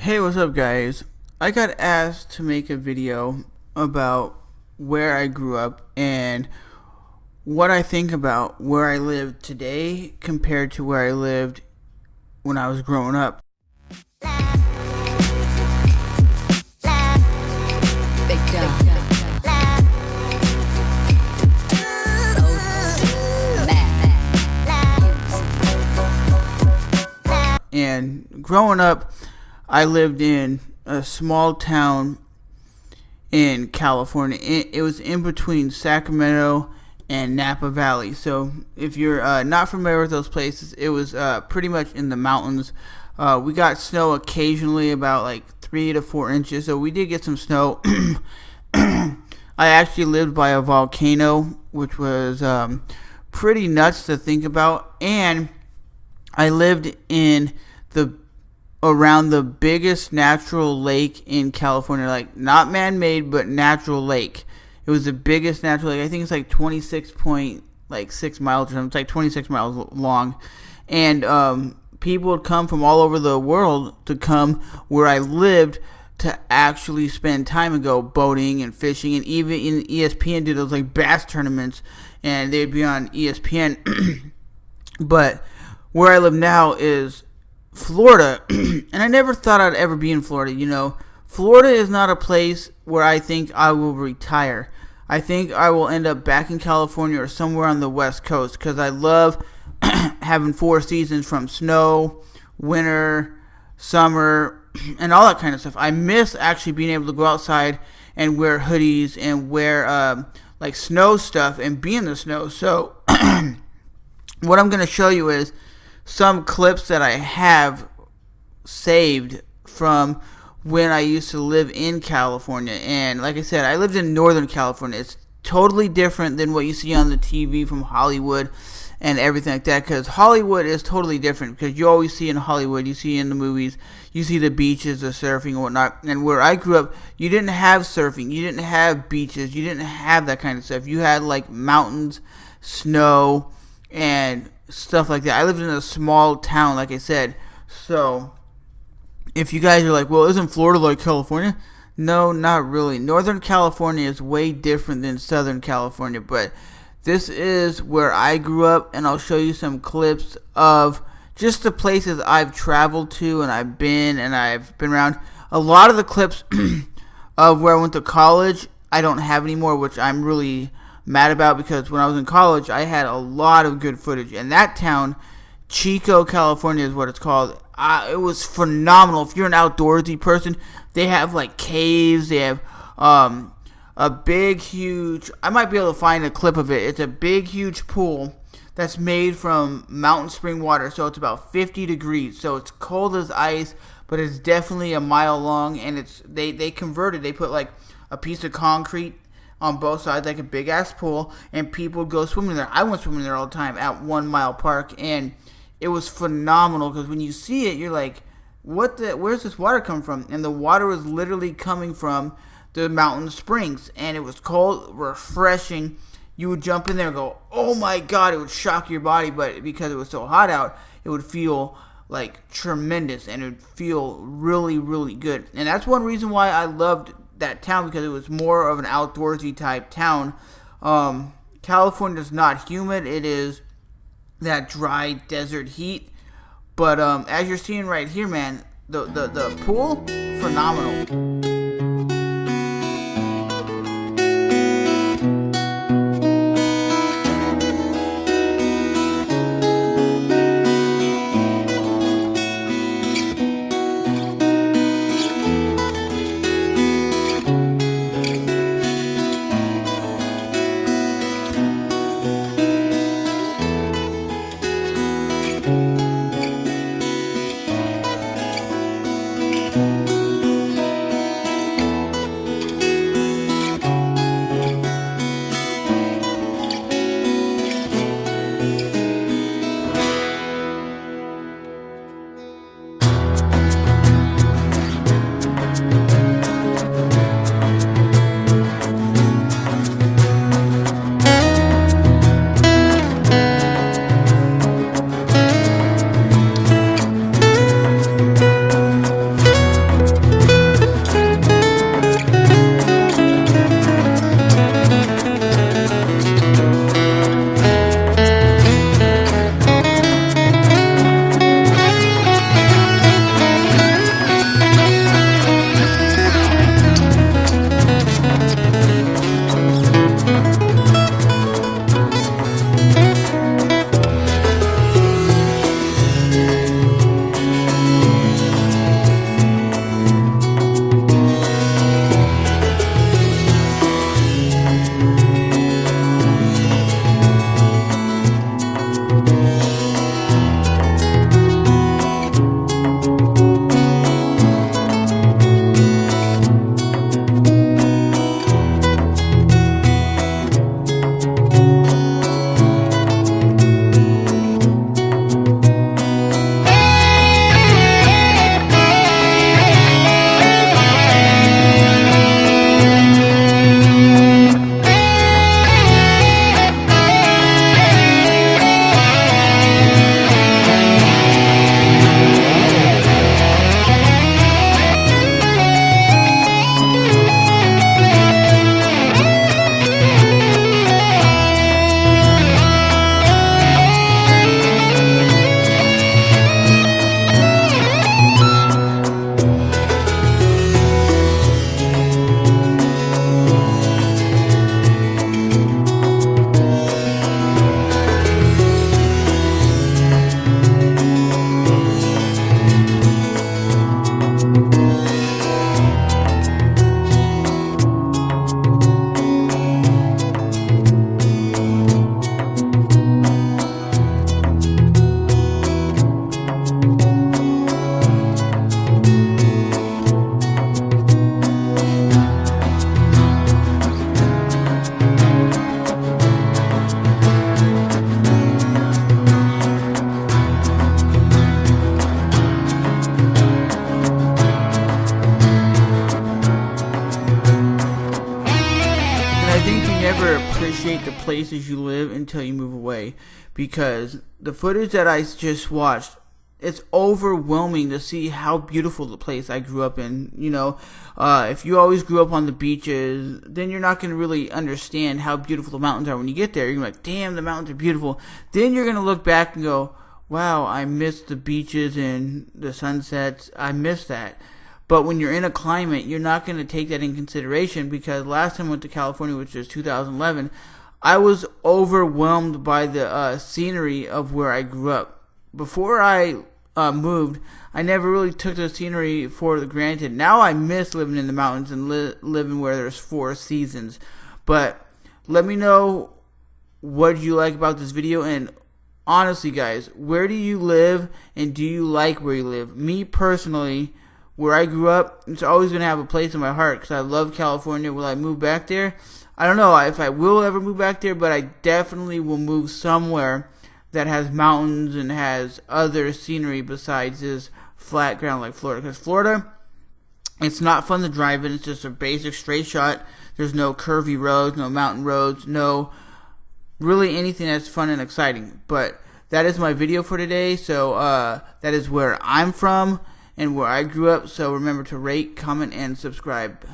Hey, what's up, guys? I got asked to make a video about where I grew up and what I think about where I live today compared to where I lived when I was growing up. And growing up, I lived in a small town in California. It was in between Sacramento and Napa Valley. So if you're not familiar with those places, it was pretty much in the mountains. We got snow occasionally, about like 3 to 4 inches. So we did get some snow. I actually lived by a volcano, which was pretty nuts to think about. And I lived in the around the biggest natural lake in California, like not man-made but natural lake. It was the biggest natural lake. I think it's like 26.6 miles or something. It's like 26 miles long, and people would come from all over the world to come where I lived to actually spend time and go boating and fishing, and even in ESPN did those like bass tournaments, and they'd be on ESPN. But where I live now is Florida, and I never thought I'd ever be in Florida. Florida is not a place where I think I will retire. I think I will end up back in California or somewhere on the West Coast because I love having 4 seasons, from snow, winter, summer, and all that kind of stuff. I miss actually being able to go outside and wear hoodies and wear like snow stuff and be in the snow. So what I'm going to show you is some clips that I have saved from when I used to live in California. And like I said, I lived in Northern California. It's totally different than what you see on the TV from Hollywood and everything like that, because Hollywood is totally different, because you always see in Hollywood, you see in the movies, you see the beaches, the surfing and whatnot. And where I grew up, you didn't have surfing, you didn't have beaches, you didn't have that kind of stuff. You had like mountains, snow, and stuff like that. I lived in a small town, like I said. So if you guys are like, well, isn't Florida like California? No, not really. Northern California is way different than Southern California, but this is where I grew up, and I'll show you some clips of just the places I've traveled to and I've been around. A lot of the clips of where I went to college I don't have anymore, which I'm really mad about, because when I was in college I had a lot of good footage. And that town, Chico, California is what it's called. It was phenomenal. If you're an outdoorsy person, they have like caves, they have a big huge, I might be able to find a clip of it. It's a big huge pool that's made from mountain spring water. So it's about 50 degrees, so it's cold as ice, but it's definitely a mile long. And it's they converted, they put like a piece of concrete on both sides, like a big ass pool, and people go swimming there. I went swimming there all the time at 1 Mile Park, and it was phenomenal, because when you see it, you're like, where's this water come from? And the water was literally coming from the mountain springs, and it was cold, refreshing. You would jump in there and go, oh my god, it would shock your body, but because it was so hot out, it would feel like tremendous, and it would feel really, really good. And that's one reason why I loved that town, because it was more of an outdoorsy type town. California is not humid, it is that dry desert heat. But as you're seeing right here, man, the pool, phenomenal. appreciate the places you live until you move away, because the footage that I just watched, it's overwhelming to see how beautiful the place I grew up in. If you always grew up on the beaches, then you're not going to really understand how beautiful the mountains are when you get there. You're going to be like, damn, the mountains are beautiful. Then you're going to look back and go, wow, I miss the beaches and the sunsets. I miss that. But when you're in a climate, you're not going to take that in consideration, because last time I went to California, which was 2011, I was overwhelmed by the scenery of where I grew up. Before I moved, I never really took the scenery for granted. Now I miss living in the mountains and living where there's 4 seasons. But let me know what you like about this video, and honestly guys, where do you live and do you like where you live? Me personally, where I grew up, it's always going to have a place in my heart because I love California. Will I move back there? I don't know if I will ever move back there, but I definitely will move somewhere that has mountains and has other scenery besides this flat ground like Florida. Because Florida, it's not fun to drive in. It's just a basic straight shot. There's no curvy roads, no mountain roads, no really anything that's fun and exciting. But that is my video for today. So that is where I'm from and where I grew up. So remember to rate, comment, and subscribe.